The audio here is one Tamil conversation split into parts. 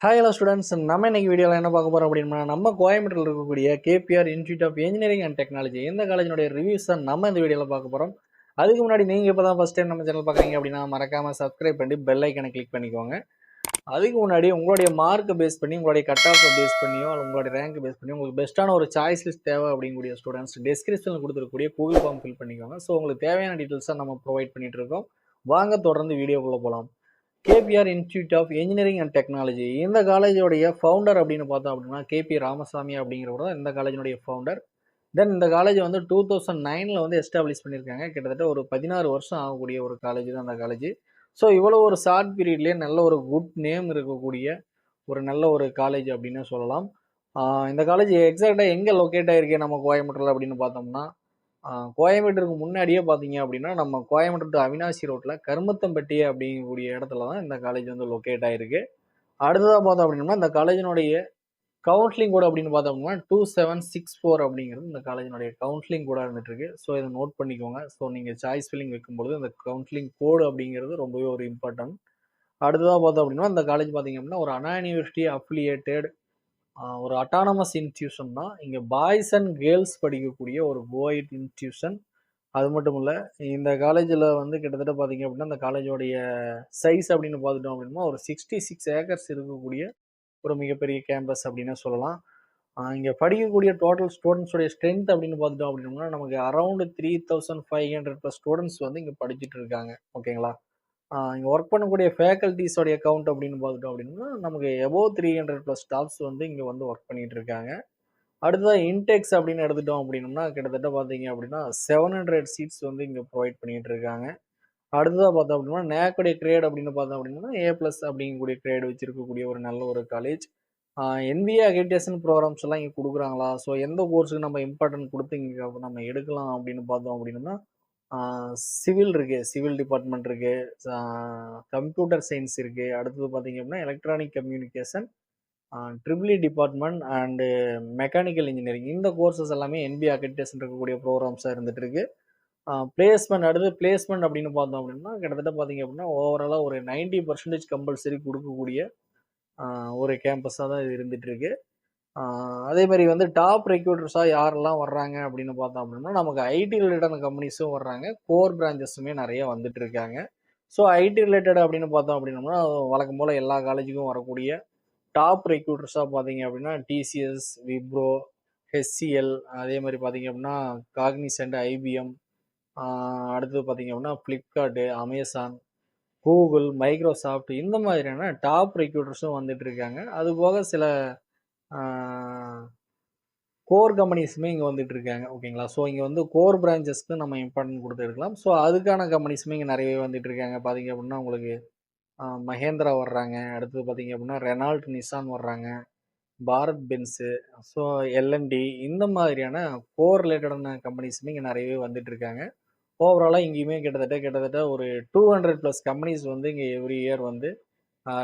ஹாய் ஹலோ ஸ்டூடெண்ட்ஸ், நம்ம இன்னைக்கு வீடியோவில் என்ன பார்க்க போகிறோம் அப்படின்னா, நம்ம கோயம்புத்தூரில் இருக்கக்கூடிய KPR institute of engineering and technology இந்த காலேஜினுடைய ரிவ்யூஸ் தான் நம்ம இந்த வீடியோவில் பார்க்க போகிறோம். அதுக்கு முன்னாடி நீங்கள் இப்போ தான் ஃபஸ்ட் டைம் நம்ம சேனல் பார்க்குறீங்க அப்படின்னா மறக்காமல் சப்ஸ்கிரைப் பண்ணி பெல் ஐக்கனை கிளிக் பண்ணிக்கோங்க. அதுக்கு முன்னாடி உங்களுடைய மார்க்கை பேஸ் பண்ணி, உங்களுடைய கட் ஆஃபை பேஸ் பண்ணியோ அல்ல உங்களுடைய ரேங்க் பேஸ் பண்ணி உங்களுக்கு பெஸ்ட்டான ஒரு சாய்ஸ் லிஸ்ட் தேவை அப்படிங்கக்கூடிய ஸ்டூடெண்ட்ஸ் டிஸ்கிரிப்ஷனில் கொடுத்துருக்கக்கூடிய கூகுள் ஃபார்ம் ஃபில் பண்ணிக்கோங்க. ஸோ உங்களுக்கு தேவையான டீட்டெயில்ஸாக நம்ம ப்ரொவைட் பண்ணிட்டு இருக்கோம். வாங்க தொடர்ந்து வீடியோக்குள்ளே போகலாம். KPR institute of engineering and technology இந்த காலேஜோடைய ஃபவுண்டர் அப்படின்னு பார்த்தோம் அப்படின்னா கேபி ராமசாமி அப்படிங்கிறவர் தான் இந்த காலேஜினுடைய ஃபவுண்டர். தென் இந்த காலேஜ் வந்து 2009 வந்து எஸ்டாப்ளிஷ் பண்ணியிருக்காங்க. கிட்டத்தட்ட ஒரு 16 வருஷம் ஆகக்கூடிய ஒரு காலேஜ் தான் அந்த காலேஜ். ஸோ இவ்வளோ ஒரு ஷார்ட் பீரியட்லேயே நல்ல ஒரு குட் நேம் இருக்கக்கூடிய ஒரு நல்ல ஒரு காலேஜ் அப்படின்னு சொல்லலாம். இந்த காலேஜ் எக்ஸாக்டாக எங்கே லொக்கேட் ஆகிருக்கு நம்ம கோயம்புத்தூரில் அப்படின்னு பார்த்தோம்னா, கோயம்புத்தூருக்கு முன்னாடியே பார்த்தீங்க அப்படின்னா நம்ம கோயம்புத்தூர் டு அவினாசி ரோட்டில் கருமத்தம்பட்டி அப்படிங்கக்கூடிய இடத்துல தான் இந்த காலேஜ் வந்து லொக்கேட் ஆகிருக்கு. அடுத்ததாக பார்த்தோம் அப்படின்னா இந்த காலேஜினுடைய கவுன்சிலிங் கோட் அப்படின்னு பார்த்தோம்னா 2764 அப்படிங்கிறது இந்த காலேஜினுடைய கவுன்சிலிங் கோடாக இருந்துட்டு இருக்கு. ஸோ இதை நோட் பண்ணிக்கோங்க. ஸோ நீங்கள் சாய்ஸ் ஃபில்லிங் வைக்கும்பொழுது இந்த கவுன்சிலிங் கோடு அப்படிங்கிறது ரொம்பவே ஒரு இம்பார்ட்டன்ட். அடுத்ததாக பார்த்தோம் அப்படின்னா இந்த காலேஜ் பார்த்தீங்க அப்படின்னா ஒரு அண்ணா யூனிவர்சிட்டி அஃபிலியேட்டட் ஒரு அட்டானமஸ் இன்ஸ்டியூஷன் தான். இங்கே பாய்ஸ் அண்ட் கேர்ள்ஸ் படிக்கக்கூடிய ஒரு கோயட் இன்ஸ்டியூஷன். அது மட்டும் இல்லை, இந்த காலேஜில் வந்து கிட்டத்தட்ட பார்த்தீங்க அப்படின்னா இந்த காலேஜோடைய சைஸ் அப்படின்னு பார்த்துட்டோம் அப்படின்னா ஒரு 66 ஏக்கர்ஸ் இருக்கக்கூடிய ஒரு மிகப்பெரிய கேம்பஸ் அப்படின்னு சொல்லலாம். இங்கே படிக்கக்கூடிய டோட்டல் ஸ்டூடெண்ட்ஸோடைய ஸ்ட்ரென்த் அப்படின்னு பார்த்துட்டோம் அப்படின்னா நமக்கு அரௌண்ட் 3500+ ஸ்டூடெண்ட்ஸ் வந்து இங்கே படிச்சுட்டு இருக்காங்க. ஓகேங்களா? இங்கே ஒர்க் பண்ணக்கூடிய ஃபேக்கல்ட்டிஸோடைய கவுண்ட் அப்படின்னு பார்த்துட்டோம் அப்படின்னா நமக்கு எபோவ் 300+ ஸ்டாஃப்ஸ் வந்து இங்கே வந்து ஒர்க் பண்ணிட்டு இருக்காங்க. அடுத்ததாக இன்டெக்ஸ் அப்படின்னு எடுத்துட்டோம் அப்படின்னோம்னா கிட்டத்தட்ட பார்த்தீங்க அப்படின்னா 700 சீட்ஸ் வந்து இங்கே ப்ரொவைட் பண்ணிட்டு இருக்காங்க. அடுத்ததாக பார்த்தோம் அப்படின்னா நேக்குடைய கிரேட் அப்படின்னு பார்த்தோம் அப்படின்னா A+ அப்படிங்கக்கூடிய கிரேட் வச்சிருக்கக்கூடிய ஒரு நல்ல ஒரு காலேஜ். NBA அக்ரிடேஷன் ப்ரோக்ராம்ஸ் எல்லாம் இங்கே கொடுக்குறாங்களா? ஸோ எந்த கோர்ஸுக்கு நம்ம இம்பார்ட்டன்ட் கொடுத்து இங்கே நம்ம எடுக்கலாம் அப்படின்னு பார்த்தோம் அப்படின்னா சிவில் இருக்குது, சிவில் டிபார்ட்மெண்ட் இருக்குது, கம்ப்யூட்டர் சயின்ஸ் இருக்குது. அடுத்தது பார்த்தீங்க அப்படின்னா electronic communication, triple department and mechanical engineering இந்த கோர்சஸ் எல்லாமே NBA அக்ரிடேஷன் இருக்கக்கூடிய ப்ரோக்ராம்ஸாக இருந்துட்டு இருக்கு. பிளேஸ்மெண்ட் அடுத்து பிளேஸ்மெண்ட் அப்படின்னு பார்த்தோம் அப்படின்னா கிட்டத்தட்ட பார்த்தீங்க அப்படின்னா ஓவராலாக ஒரு 90% கம்பல்சரி கொடுக்கக்கூடிய ஒரு கேம்பஸாக தான் இது இருந்துட்டு இருக்கு. அதே மாதிரி வந்து டாப் ரெக்ரூட்டர்ஸாக யாரெல்லாம் வர்றாங்க அப்படின்னு பார்த்தோம் அப்படின்னா நமக்கு ஐடி ரிலேட்டடான கம்பெனிஸும் வர்றாங்க, கோர் பிரான்ச்சஸுமே நிறைய வந்துட்டு இருக்காங்க. ஸோ ஐடி ரிலேட்டட் அப்படின்னு பார்த்தோம் அப்படின்னோம்னா வழக்கம் போல் எல்லா காலேஜுக்கும் வரக்கூடிய டாப் ரெக்ரூட்டர்ஸாக பார்த்தீங்க அப்படின்னா டிசிஎஸ், விப்ரோ, ஹெச்சிஎல், அதே மாதிரி பார்த்தீங்க அப்படின்னா காக்னிசன்ட், ஐபிஎம், அடுத்தது பார்த்தீங்க அப்படின்னா ஃப்ளிப்கார்ட்டு, அமேசான், கூகுள், மைக்ரோசாஃப்ட் இந்த மாதிரியான டாப் ரெக்ரூட்டர்ஸும் வந்துட்டு இருக்காங்க. அது போக சில கோர் கம்பெனிஸுமே இங்கே வந்துட்டு இருக்காங்க. ஓகேங்களா? ஸோ இங்கே வந்து கோர் பிரான்ச்சஸ்க்கு நம்ம இம்பார்ட்டன்ட் கொடுத்து எடுக்கலாம். ஸோ அதுக்கான கம்பெனிஸுமே இங்கே நிறையவே வந்துட்டு இருக்காங்க. பார்த்தீங்க அப்படின்னா உங்களுக்கு மஹேந்திரா வர்றாங்க, அடுத்தது பார்த்தீங்க அப்படின்னா ரெனால்ட், நிசான் வர்றாங்க, பாரத் பென்ஸு, ஸோ எல்என்டி இந்த மாதிரியான கோர் ரிலேட்டடான கம்பெனிஸுமே இங்கே நிறையவே வந்துட்டு இருக்காங்க. ஓவராலாக இங்கேயுமே கிட்டத்தட்ட ஒரு 200+ கம்பெனிஸ் வந்து இங்கே எவ்ரி இயர் வந்து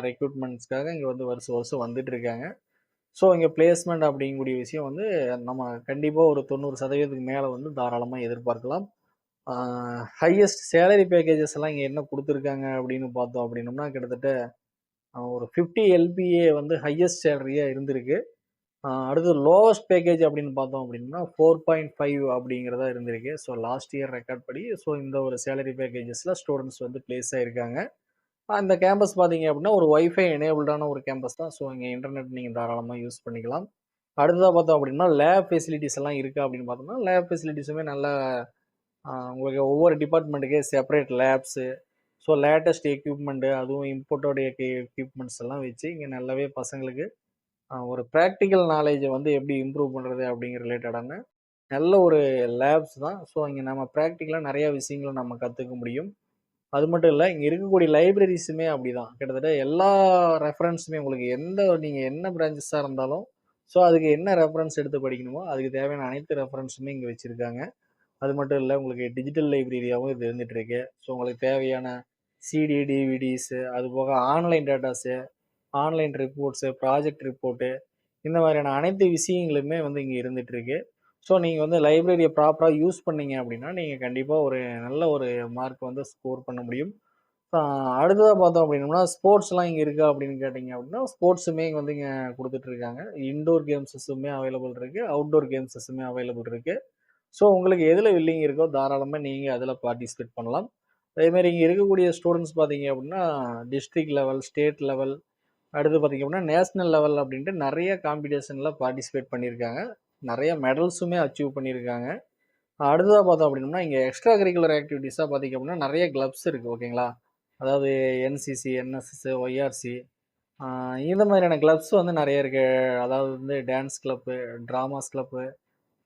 ரெக்ரூட்மெண்ட்ஸ்க்காக இங்கே வந்து வருஷம் வருஷம் வந்துட்டு இருக்காங்க. ஸோ இங்கே பிளேஸ்மெண்ட் அப்படிங்கக்கூடிய விஷயம் வந்து நம்ம கண்டிப்பாக ஒரு 90% மேலே வந்து தாராளமாக எதிர்பார்க்கலாம். ஹையஸ்ட் சேலரி பேக்கேஜஸ் எல்லாம் இங்கே என்ன கொடுத்துருக்காங்க அப்படின்னு பார்த்தோம் அப்படின்னோம்னா கிட்டத்தட்ட ஒரு 50 LPA வந்து ஹையஸ்ட் சேலரியாக இருந்திருக்கு. அடுத்து லோவஸ்ட் பேக்கேஜ் அப்படின்னு பார்த்தோம் அப்படின்னா 4.5 அப்படிங்கிறதா இருந்திருக்கு. ஸோ லாஸ்ட் இயர் ரெக்கார்ட் படி ஸோ இந்த ஒரு சேலரி பேக்கேஜஸில் ஸ்டூடெண்ட்ஸ் வந்து பிளேஸ் ஆகிருக்காங்க. அந்த கேம்பஸ் பார்த்தீங்க அப்படின்னா ஒரு ஒய்ஃபை எனேபிள்டான ஒரு கேம்பஸ் தான். ஸோ இங்கே இன்டர்நெட் நீங்கள் தாராளமாக யூஸ் பண்ணிக்கலாம். அடுத்ததாக பார்த்தோம் அப்படின்னா லேப் ஃபெசிலிட்டிஸ் எல்லாம் இருக்குது அப்படின்னு பார்த்தோம்னா லேப் ஃபெசிலிட்டிஸுமே நல்ல உங்களுக்கு ஒவ்வொரு டிபார்ட்மெண்ட்டுக்கே separate labs, so latest equipment, அதுவும் இம்போர்ட்டோடைய எக்யூப்மெண்ட்ஸ் எல்லாம் வச்சு இங்கே நல்லாவே பசங்களுக்கு ஒரு ப்ராக்டிக்கல் நாலேஜை வந்து எப்படி இம்ப்ரூவ் பண்ணுறது அப்படிங்கிற ரிலேட்டடான நல்ல ஒரு லேப்ஸ் தான். ஸோ இங்கே நம்ம ப்ராக்டிக்கலாக நிறையா விஷயங்களை நம்ம கற்றுக்க முடியும். அது மட்டும் இல்லை, இங்கே இருக்கக்கூடிய லைப்ரரிஸுமே அப்படி தான். கிட்டத்தட்ட எல்லா ரெஃபரன்ஸுமே உங்களுக்கு நீங்கள் என்ன பிரான்ச்சஸாக இருந்தாலும் ஸோ அதுக்கு என்ன ரெஃபரன்ஸ் எடுத்து படிக்கணுமோ அதுக்கு தேவையான அனைத்து ரெஃபரன்ஸுமே இங்கே வச்சுருக்காங்க. அது மட்டும் இல்லை, உங்களுக்கு டிஜிட்டல் லைப்ரரியாகவும் இது இருந்துகிட்ருக்கு. ஸோ உங்களுக்கு தேவையான சிடி, டிவிடிஸு, அது போக online datas, online reports, project report இந்த மாதிரியான அனைத்து விஷயங்களுமே வந்து இங்கே இருந்துகிட்ருக்கு. ஸோ நீங்கள் வந்து லைப்ரரியை ப்ராப்பராக யூஸ் பண்ணீங்க அப்படின்னா நீங்கள் கண்டிப்பாக ஒரு நல்ல ஒரு மார்க் வந்து ஸ்கோர் பண்ண முடியும். அடுத்ததா பார்த்தோம் அப்படின்னம்னா, ஸ்போர்ட்ஸ்லாம் இங்க இருக்கா அப்படின்னு கேட்டீங்க அப்படின்னா, ஸ்போர்ட்ஸுமே வந்து இங்க குடுத்துட்டுருக்காங்க. இன்டோர் கேம்ஸஸுமே அவைலபிள் இருக்கு. அவுட்டோர் கேம்ஸஸுமே அவைலபிள் இருக்கு. ஸோ உங்களுக்கு எதுல வில்லிங் இருக்கோ தாராளமா நீங்க அதுல பார்ட்டிசிபேட் பண்ணலாம். அதேமாரி இங்க இருக்கக்கூடிய ஸ்டூடண்ட்ஸ் பார்த்தீங்க அப்படின்னா, டிஸ்ட்ரிக்ட் லெவல், ஸ்டேட் லெவல், அடுத்து பார்த்தீங்க அப்படின்னா நேஷனல் லெவல் அப்படின்ட்டு நெறைய காம்படிஷன்ல பார்ட்டிசிபேட் பண்ணியிருக்காங்க. நெறைய மெடல்ஸுமே அச்சீவ் பண்ணியிருக்காங்க. அடுத்ததா பார்த்தோம் அப்படின்னம்னா, இங்க எக்ஸ்ட்ரா கரிக்குலர் ஆக்டிவிட்டீஸா பார்த்தீங்க அப்படின்னா, நெறைய கிளப்ஸ் இருக்கு ஓகேங்களா? அதாவது என்சிசி, என்எஸ்எஸ், ஒய்ஆர்சி இந்த மாதிரியான கிளப்ஸ் வந்து நெறைய இருக்கு. அதாவது வந்து dance club, dramas club,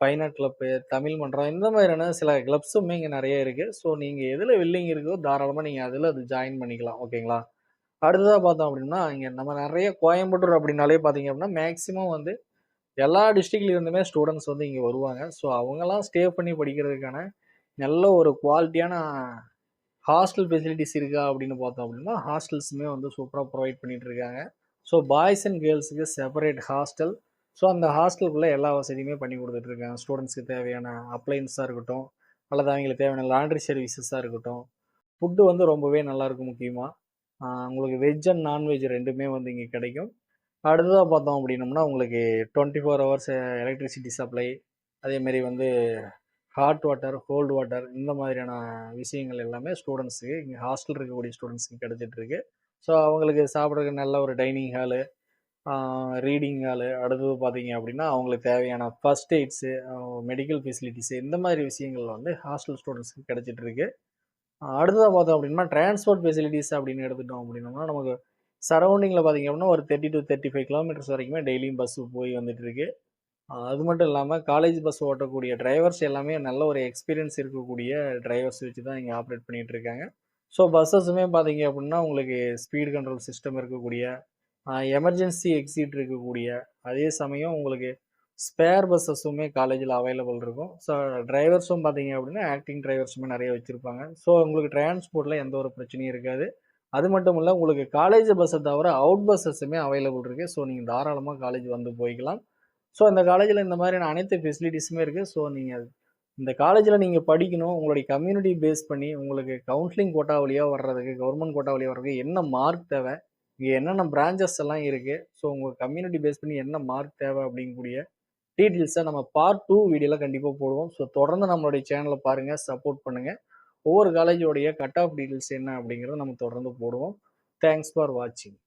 fine art club, Tamil மன்றம் இந்த மாதிரியான சில கிளப்ஸுமே இங்க நெறைய இருக்கு. ஸோ நீங்க எதுல வில்லிங் இருக்கோ தாராளமா நீங்க அதுல அது ஜாயின் பண்ணிக்கலாம். ஓகேங்களா? அடுத்ததா பார்த்தோம் அப்படின்னா, இங்க நம்ம நெறைய கோயம்புத்தூர் அப்படின்னாலே பார்த்தீங்க அப்படின்னா, மேக்ஸிமம் வந்து எல்லா டிஸ்ட்ரிக்ட்ல இருந்துமே ஸ்டூடண்ட்ஸ் வந்து இங்க வருவாங்க. ஸோ அவங்கலாம் ஸ்டே பண்ணி படிக்கிறதுக்கான நல்ல ஒரு குவாலிட்டியான ஹாஸ்டல் ஃபெசிலிட்டிஸ் இருக்கா அப்படின்னு பார்த்தோம் அப்படின்னா, ஹாஸ்டல்ஸுமே வந்து சூப்பரா ப்ரொவைட் பண்ணிட்டு இருக்காங்க. ஸோ பாய்ஸ் அண்ட் கேர்ள்ஸுக்கு செப்பரேட் ஹாஸ்டல். ஸோ அந்த ஹாஸ்டலுக்குள்ள எல்லா வசதியுமே பண்ணி குடுத்துட்டு இருக்காங்க. ஸ்டூடண்ட்ஸ்க்கு தேவையான அப்ளையன்ஸா இருக்கட்டும், அல்லது அவங்களுக்கு தேவையான லாண்ட்ரி சர்வீசஸா இருக்கட்டும். ஃபுட்டு வந்து ரொம்பவே நல்லாயிருக்கும் முக்கியமா. உங்களுக்கு வெஜ் அண்ட் நான்வெஜ் 2மே வந்து இங்க கிடைக்கும். அடுத்ததா பார்த்தோம் அப்படின்னம்னா, உங்களுக்கு 24 ஹவர்ஸ் எலக்ட்ரிசிட்டி சப்ளை, அதேமாரி வந்து ஹாட் வாட்டர், கோல்டு வாட்டர் இந்த மாதிரியான விஷயங்கள் எல்லாமே ஸ்டூடண்ட்ஸுக்கு இங்கே ஹாஸ்டல் இருக்கக்கூடிய ஸ்டூடண்ட்ஸுக்கு கிடைச்சிட்டு இருக்கு. ஸோ அவங்களுக்கு சாப்பிட்றதுக்கு நல்ல ஒரு டைனிங் ஹாலு, ரீடிங் ஹாலு, அடுத்தது பார்த்தீங்க அப்படின்னா, அவங்களுக்கு தேவையான ஃபர்ஸ்ட் எய்ட்ஸு, மெடிக்கல் ஃபெசிலிட்டிஸு இந்த மாதிரி விஷயங்கள் வந்து ஹாஸ்டல் ஸ்டூடண்ட்ஸுக்கு கிடைச்சிட்டு இருக்கு. அடுத்ததா பார்த்தோம் அப்படின்னா, டிரான்ஸ்போர்ட் ஃபெசிலிட்டிஸ் அப்படின்னு எடுத்துட்டோம் அப்படின்னோம்னா, நமக்கு சரவுண்டிங்கில பார்த்தீங்க அப்படின்னா, ஒரு 30 டூ 35 கிலோமீட்டர்ஸ் வரைக்குமே டெய்லியும் பஸ் போய் வந்துட்டு இருக்கு. அது மட்டும் இல்லாம காலேஜ் பஸ் ஓட்டக்கூடிய டிரைவர்ஸ் எல்லாமே நல்ல ஒரு எக்ஸ்பீரியன்ஸ் இருக்கக்கூடிய டிரைவர்ஸ் வச்சு தான் இங்க ஆப்ரேட் பண்ணிட்டு இருக்காங்க. ஸோ பஸ்ஸஸுமே பார்த்தீங்க அப்படின்னா, உங்களுக்கு ஸ்பீட் கண்ட்ரோல் சிஸ்டம் இருக்கக்கூடிய, எமர்ஜென்சி எக்ஸிட் இருக்கக்கூடிய, அதே சமயம் உங்களுக்கு ஸ்பேர் பஸ்ஸஸுமே காலேஜில அவைலபிள் இருக்கும். ஸோ டிரைவர்ஸும் பார்த்தீங்க அப்படின்னா, ஆக்டிங் டிரைவர்ஸுமே நெறைய வச்சிருப்பாங்க. ஸோ உங்களுக்கு டிரான்ஸ்போர்ட்ல எந்த ஒரு பிரச்சனையும் இருக்காது. அது மட்டும் இல்ல, உங்களுக்கு காலேஜ் பஸ்ஸ தவிர அவுட் பஸ்ஸஸுமே அவைலபிள் இருக்கு. ஸோ நீங்க தாராளமா காலேஜ் வந்து போய்க்கலாம். ஸோ அந்த காலேஜில இந்த மாதிரியான அனைத்து ஃபெசிலிட்டீஸுமே இருக்கு. ஸோ நீங்க இந்த காலேஜில நீங்க படிக்கணும். உங்களுடைய கம்யூனிட்டி பேஸ் பண்ணி உங்களுக்கு கவுன்சிலிங் கோட்டா வழியா வர்றதுக்கு, கவர்மெண்ட் கோட்டா வழியா வர்றதுக்கு என்ன மார்க் தேவை? இங்க என்னென்ன பிரான்ச்சஸ் எல்லாம் இருக்கு? ஸோ உங்க கம்யூனிட்டி பேஸ் பண்ணி என்ன மார்க் தேவை? அப்படிங்கக்கூடிய டீட்டெயில்ஸ நம்ம பார்ட் 2 வீடியோல கண்டிப்பா போடுவோம். ஸோ தொடர்ந்து நம்மளுடைய சேனல பாருங்க, சப்போர்ட் பண்ணுங்க. ஒவ்வொரு காலேஜோடைய கட் ஆஃப் டீட்டெயில்ஸ் என்ன அப்படிங்கிறத நம்ம தொடர்ந்து போடுவோம். தேங்க்ஸ் ஃபார் வாட்சிங்.